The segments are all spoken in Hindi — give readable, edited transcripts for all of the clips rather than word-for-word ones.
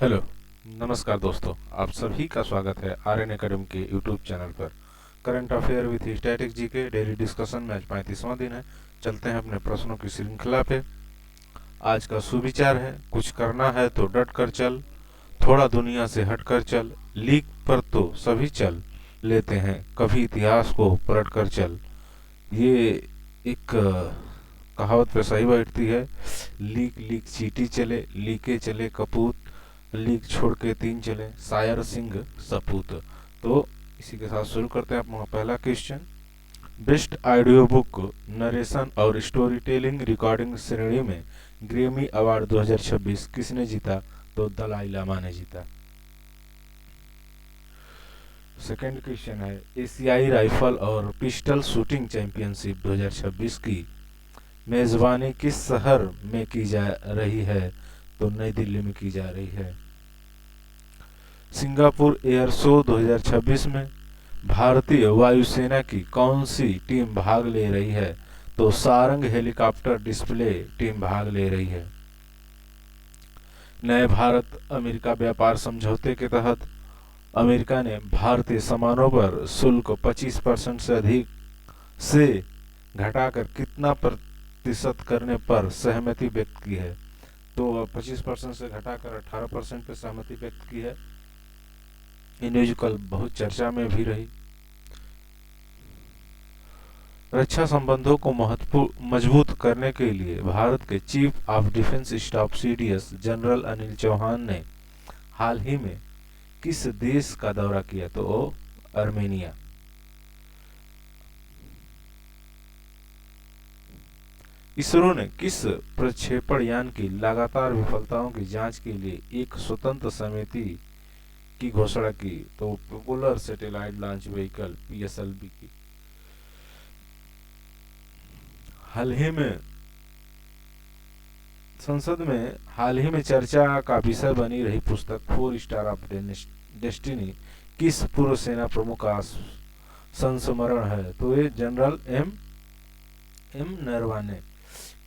हेलो, नमस्कार दोस्तों। आप सभी का स्वागत है आर्यन एकेडमी के यूट्यूब चैनल पर। Current affair with static G के डेली डिस्कशन में आज 35वां दिन है। चलते हैं अपने प्रश्नों की श्रृंखला पे। आज का सुविचार है, कुछ करना है तो डट कर चल, थोड़ा दुनिया से हट कर चल, लीक पर तो सभी चल लेते हैं, कभी इतिहास को पलट कर चल। ये एक कहावत पे सही बैठती है। लीक लीक चीटी चले, लीके चले कपूत, लीक छोड़ के तीन चले, शायर सिंह सपूत। तो इसी के साथ शुरू करते हैं अपना पहला question. Best audio book narration और स्टोरी टेलिंग रिकॉर्डिंग श्रेणी में ग्रेमी अवार्ड 2026 किसने जीता? तो दलाई लामा ने जीता। सेकंड क्वेश्चन है, एशियाई राइफल और पिस्टल शूटिंग चैंपियनशिप 2026 की मेजबानी किस शहर में की जा रही है? तो नई दिल्ली में की जा रही है। सिंगापुर एयर शो 2026 में भारतीय वायुसेना की कौन सी टीम भाग ले रही है? तो सारंग हेलीकॉप्टर डिस्प्ले टीम भाग ले रही है। नए भारत अमेरिका व्यापार समझौते के तहत अमेरिका ने भारतीय सामानों पर शुल्क 25% से अधिक से घटाकर कितना प्रतिशत करने पर सहमति व्यक्त की है? तो 25% से घटाकर 18% पर सहमति व्यक्त की है। ये न्यूज कल बहुत चर्चा में भी रही। रक्षा संबंधों को मजबूत करने के लिए भारत के chief of defence staff CDS general Anil Chauhan ने हाल ही में किस देश का दौरा किया? तो वो अर्मेनिया। इसरो ने किस प्रक्षेपण यान की लगातार विफलताओं की जांच के लिए एक स्वतंत्र समिति की घोषणा की? तो polar satellite launch vehicle PSLV की। हाल ही में संसद में हाल ही में चर्चा का विषय बनी रही पुस्तक 4 स्टार ऑफ डेस्टिनी किस पूर्व सेना प्रमुख का संस्मरण है? तो ये जनरल एम एम नरवाने।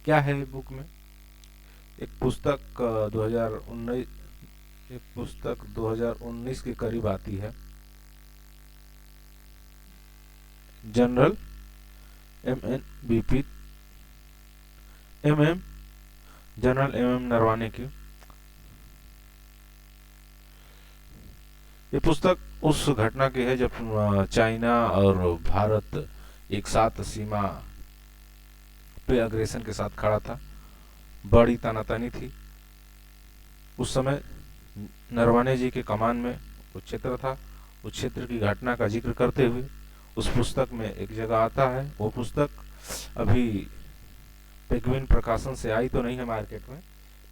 क्या है बुक में? एक पुस्तक 2019 एक पुस्तक 2019 के करीब आती है। General M N BP M M general M M Naravane की। ये पुस्तक उस घटना की है जब चाइना और भारत एक साथ सीमा पे अग्रेसन के साथ खड़ा था। बड़ी तानातानी थी उस समय। नरवाने जी के कमान में वो क्षेत्र था। उस क्षेत्र की घटना का जिक्र करते हुए उस पुस्तक में एक जगह आता है। वो पुस्तक अभी पेगविन प्रकाशन से आई तो नहीं है मार्केट में,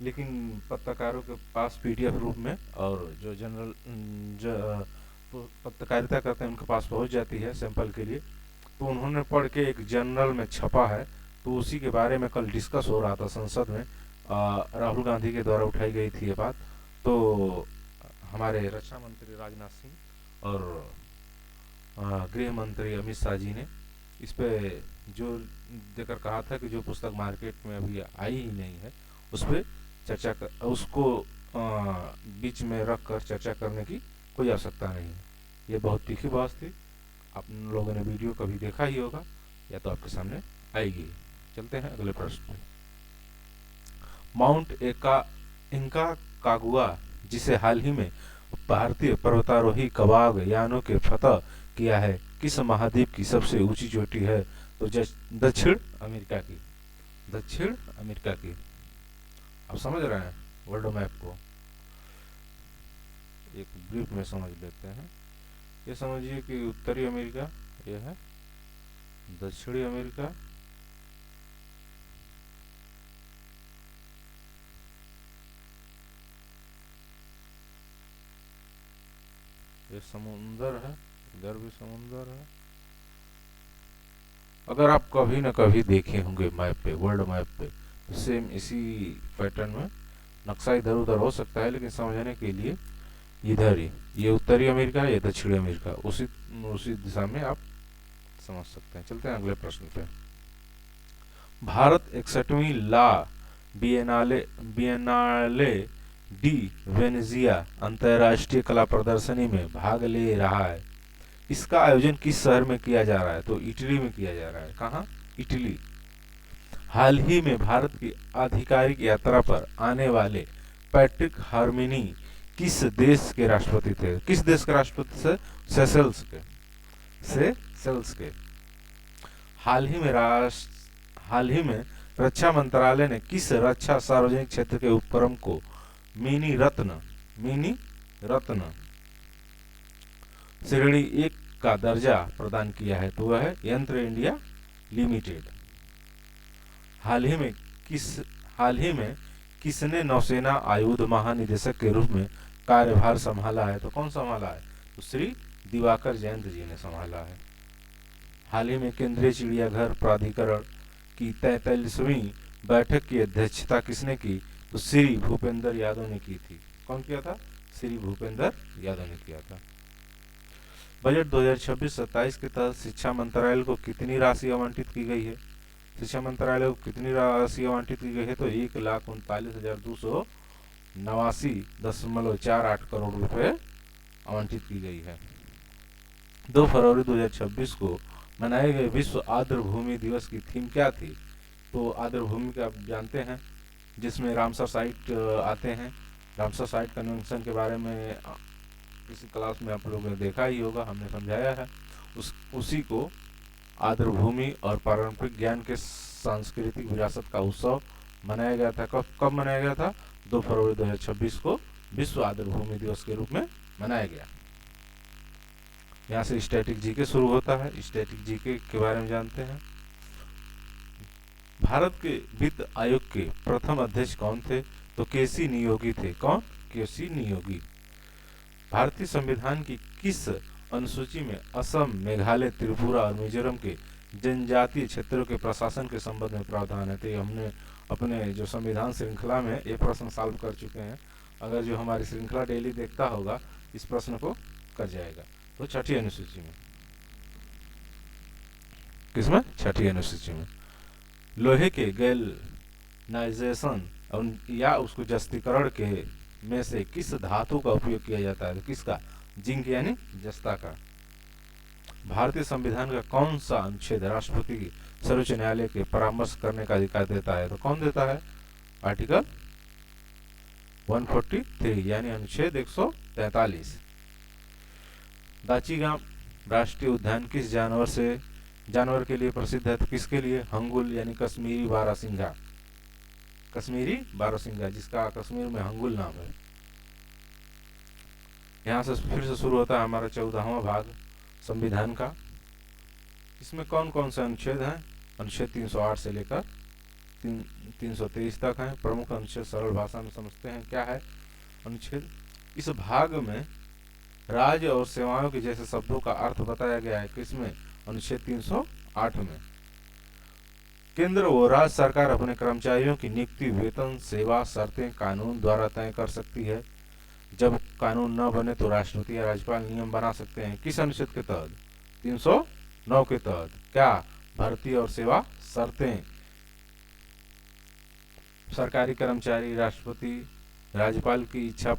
लेकिन पत्रकारों के पास पीडीएफ रूप में और जो जनरल पत्रकारिता करते हैं उनके पास पहुंच जाती है सैंपल के लिए। तो उन्होंने पढ़ के एक जर्नल में छपा है। तो उसी के बारे में कल डिस्कस हो रहा था संसद में। राहुल गांधी के द्वारा उठाई गई थी ये बात। तो हमारे रक्षा मंत्री राजनाथ सिंह और गृह मंत्री अमित शाह जी ने इस पे जोर देकर कहा था कि जो पुस्तक मार्केट में अभी आई ही नहीं है उस पर चर्चा कर, उसको बीच में रख कर चर्चा करने की कोई आवश्यकता नहीं है। ये बहुत तीखी बात थी। आप लोगों ने वीडियो कभी देखा ही होगा या तो आपके सामने आएगी। चलते हैं अगले प्रश्न पे। माउंट इंका कागुआ, जिसे हाल ही में भारतीय पर्वतारोही कबाग यानों के फतह किया है, किस महाद्वीप की सबसे ऊंची चोटी है? तो दक्षिण अमेरिका की। दक्षिण अमेरिका की। आप समझ रहे हैं वर्ल्ड मैप को? एक ब्रीफ में समझ लेते हैं। ये समझिए कि उत्तरी अमेरिका ये है, दक्षिणी अमेरिका ये समुंदर है, इधर भी समुंदर है। अगर आप कभी ना कभी देखे होंगे मैप पे, वर्ल्ड मैप पे, तो सेम इसी पैटर्न में नक्शा इधर उधर हो सकता है, लेकिन समझने के लिए इधर ही ये उत्तरी अमेरिका है, ये दक्षिणी अमेरिका, उसी उसी दिशा में आप समझ सकते हैं। चलते हैं अगले प्रश्न पे। भारत 61वीं ला बिएनाले बिएनाले डी वेनेजिया अंतर्राष्ट्रीय कला प्रदर्शनी में भाग ले रहा है। इसका आयोजन किस शहर में किया जा रहा है? तो इटली में किया जा रहा है। कहाँ? इटली। हाल ही में भारत की आधिकारिक यात्रा पर आने वाले पैट्रिक हार्मिनी किस देश के राष्ट्रपति थे? किस देश के राष्ट्रपति थे? सेशल्स के। सेशल्स के। हाल ही में रक्षा मंत्रालय ने किस रक्षा सार्वजनिक क्षेत्र के उपक्रम को मिनी रत्न श्रेणी 1 का दर्जा प्रदान किया है? तो वह है यंत्र इंडिया लिमिटेड। हाल ही में किसने नौसेना आयुध महानिदेशक के रूप में कार्यभार संभाला है? तो कौन संभाला है? तो श्री दिवाकर जयंत जी ने संभाला है। हाल ही में केंद्रीय चिड़ियाघर प्राधिकरण की 43वीं बैठक की अध्यक्षता किसने की? तो श्री भूपेंद्र यादव ने की थी। कौन किया था? श्री भूपेंद्र यादव ने किया था। बजट 2026-27 के तहत शिक्षा मंत्रालय को कितनी राशि आवंटित की गई है? शिक्षा मंत्रालय को कितनी राशि आवंटित की गई है? तो 1,39,289.48 करोड़ रुपए आवंटित की गई है। 2 फरवरी 2026 को मनाए गए विश्व आर्द्र भूमि दिवस की थीम क्या थी? तो आर्द्र भूमि का आप जानते हैं, जिसमें रामसर साइट आते हैं। रामसर साइट कन्वेंशन के बारे में किसी क्लास में आप लोगों ने देखा ही होगा, हमने समझाया है। उसी को आर्द्र भूमि और पारंपरिक ज्ञान के सांस्कृतिक विरासत का उत्सव मनाया गया था। कब मनाया गया था? 2 फरवरी 2026 को विश्व आर्द्र भूमि दिवस के रूप में मनाया गया। यहाँ से स्टैटिक जीके शुरू होता है। स्टैटिक जीके के बारे में जानते हैं। भारत के वित्त आयोग के प्रथम अध्यक्ष कौन थे? तो केसी नियोगी थे। कौन? केसी नियोगी। भारतीय संविधान की किस अनुसूची में असम, मेघालय, त्रिपुरा और मिजोरम के जनजातीय क्षेत्रों के प्रशासन के संबंध में प्रावधान है? तो हमने अपने जो संविधान श्रृंखला में ये प्रश्न सॉल्व कर चुके हैं। अगर जो हमारी श्रृंखला डेली देखता होगा इस प्रश्न को कर जाएगा। तो छठी अनुसूची में, किसमें? छठी अनुसूची में लोहे के गैल्वनाइजेशन या उसको जस्तीकरण के में से किस धातु का उपयोग किया जाता है? तो किसका? जिंक यानी जस्ता का। भारतीय संविधान का कौन सा अनुच्छेद राष्ट्रपति की सर्वोच्च न्यायालय के परामर्श करने का अधिकार देता है? तो कौन देता है? आर्टिकल 143 यानी अनुच्छेद 143। दाचीगाम राष्ट्रीय उद्यान किस जानवर के लिए प्रसिद्ध है? तो किसके लिए? हंगुल यानी कश्मीरी बारहसिंगा। कश्मीरी बारहसिंगा, जिसका कश्मीर में हंगुल नाम है। यहाँ से फिर से शुरू होता है हमारा 14वां भाग संविधान का। इसमें कौन कौन से अनुच्छेद हैं? अनुच्छेद 308 से लेकर 323 तक हैं। प्रमुख अनुच्छेद सरल भाषा में समझते हैं क्या है अनुच्छेद। इस भाग में राज्य और सेवाओं के जैसे शब्दों का अर्थ बताया गया है। किसमें? अनुच्छेद 308 में। केंद्र व राज्य सरकार अपने कर्मचारियों की नियुक्ति, वेतन, सेवा शर्तें कानून द्वारा तय कर सकती है। जब कानून न बने तो राष्ट्रपति या राज्यपाल नियम बना सकते हैं। किस अनुच्छेद के तहत? 309 के तहत। क्या? भर्ती और सेवा शर्तें। सरकारी कर्मचारी राष्ट्रपति राज्यपाल की इच्छा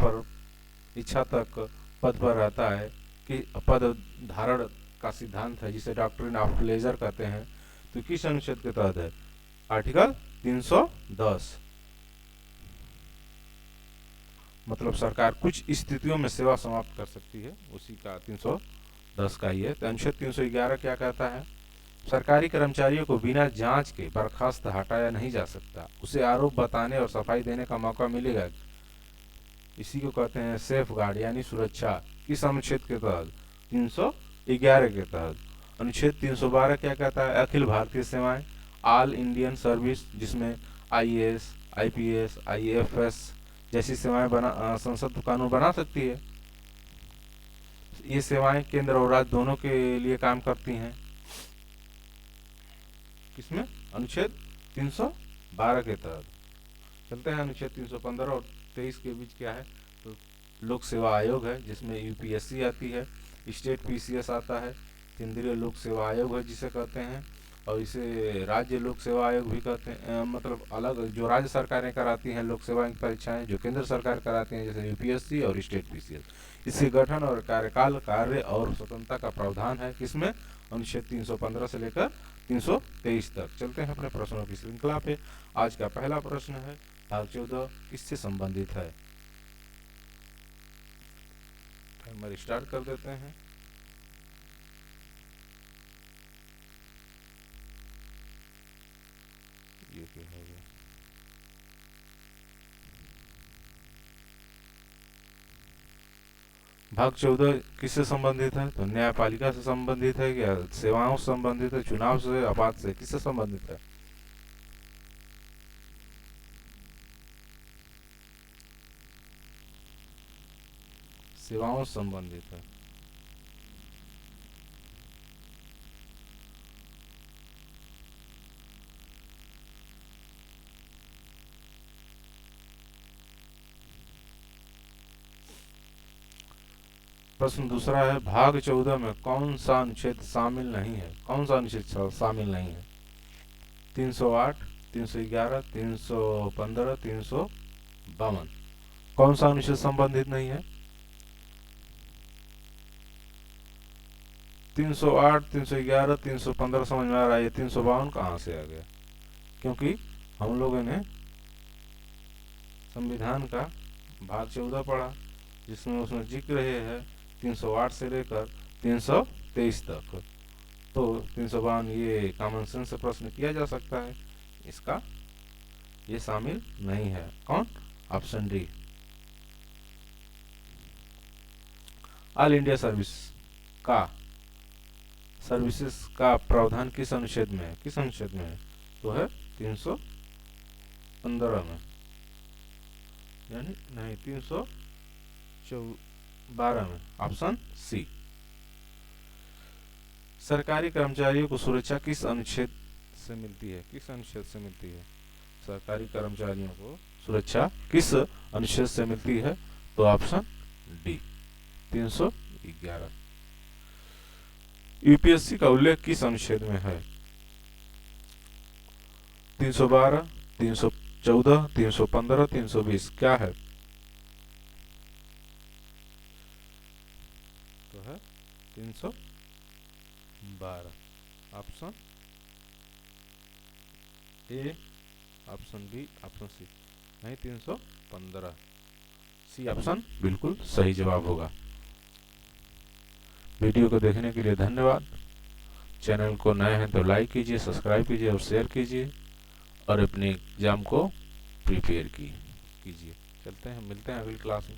तक पद पर रहता है कि पद धारण का सिद्धांत है, जिसे डॉक्ट्रिन ऑफ प्लेजर कहते हैं। तो किस अनुच्छेद के तहत है? आर्टिकल 310। मतलब सरकार कुछ स्थितियों में सेवा समाप्त कर सकती है, उसी का 310 का ही है। तो अनुच्छेद 311 क्या कहता है? सरकारी कर्मचारियों को बिना जांच के बर्खास्त हटाया नहीं जा सकता, उसे आरोप बताने और सफाई देने का मौका मिलेगा। इसी को कहते हैं सेफ गार्ड यानी सुरक्षा। किस अनुच्छेद के तहत? 311 के तहत। अनुच्छेद 312 क्या कहता है? अखिल भारतीय सेवाएं, ऑल इंडियन सर्विस, जिसमें IAS, IPS, IFS जैसी सेवाएं संसद कानून बना सकती है। ये सेवाएं केंद्र और राज्य दोनों के लिए काम करती हैं। किसमें? अनुच्छेद 312 के तहत। चलते हैं अनुच्छेद 315 और 23 के बीच क्या है? तो लोक सेवा आयोग है, जिसमें UPSC आती है, स्टेट PCS आता है, केंद्रीय लोक सेवा आयोग है जिसे कहते हैं, और इसे राज्य लोक सेवा आयोग भी कहते हैं। मतलब अलग जो राज्य सरकारें कराती हैं लोक सेवा की परीक्षाएं, जो केंद्र सरकार कराती हैं जैसे यूपीएससी और स्टेट पीसीएस। इसके गठन और कार्यकाल, कार्य और स्वतंत्रता का प्रावधान है किसमें? अनुच्छेद 315 से लेकर 323 तक। चलते हैं अपने प्रश्नों की श्रृंखला पे। आज का पहला प्रश्न है, भाग 14 किससे संबंधित है? टाइमर स्टार्ट कर देते हैं। ये क्या हो गया? भाग 14 किससे संबंधित है? तो न्यायपालिका से संबंधित है क्या? सेवाओं से संबंधित है? चुनाव से, आपात से? किससे संबंधित है? सेवाओं से संबंधित है। प्रश्न दूसरा है, भाग 14 में कौन सा अनुच्छेद शामिल नहीं है? कौन सा अनुच्छेद शामिल नहीं है? 308, 311, 315, 352। कौन सा अनुच्छेद संबंधित नहीं है? 308, 311, 315 समझ में आ रहा है। ये 352 कहाँ से आ गया? क्योंकि हम लोगों ने संविधान का भाग 14 पढ़ा, जिसमें उसमें जिक्र है 308 से लेकर 323 तक। तो 352 ये कॉमन सेंस से प्रश्न किया जा सकता है, इसका ये शामिल नहीं है। कौन? Option D. All India services का प्रावधान किस अनुच्छेद में है? किस अनुच्छेद में है? तो है 315 में, यानी नहीं 312 में। Option C. सरकारी कर्मचारियों को सुरक्षा किस अनुच्छेद से मिलती है? किस अनुच्छेद से मिलती है? सरकारी कर्मचारियों को सुरक्षा किस अनुच्छेद से मिलती है? तो ऑप्शन डी 311। यूपीएससी का उल्लेख किस अनुच्छेद में है? 312, 314, 315, 320 क्या है? तो है 312। Option A, option B, option C? नहीं, 315। सी ऑप्शन बिल्कुल सही जवाब होगा। वीडियो को देखने के लिए धन्यवाद। चैनल को नए हैं तो लाइक कीजिए, सब्सक्राइब कीजिए और शेयर कीजिए, और अपने एग्जाम को प्रिपेयर कीजिए। चलते हैं, मिलते हैं अगली क्लास में।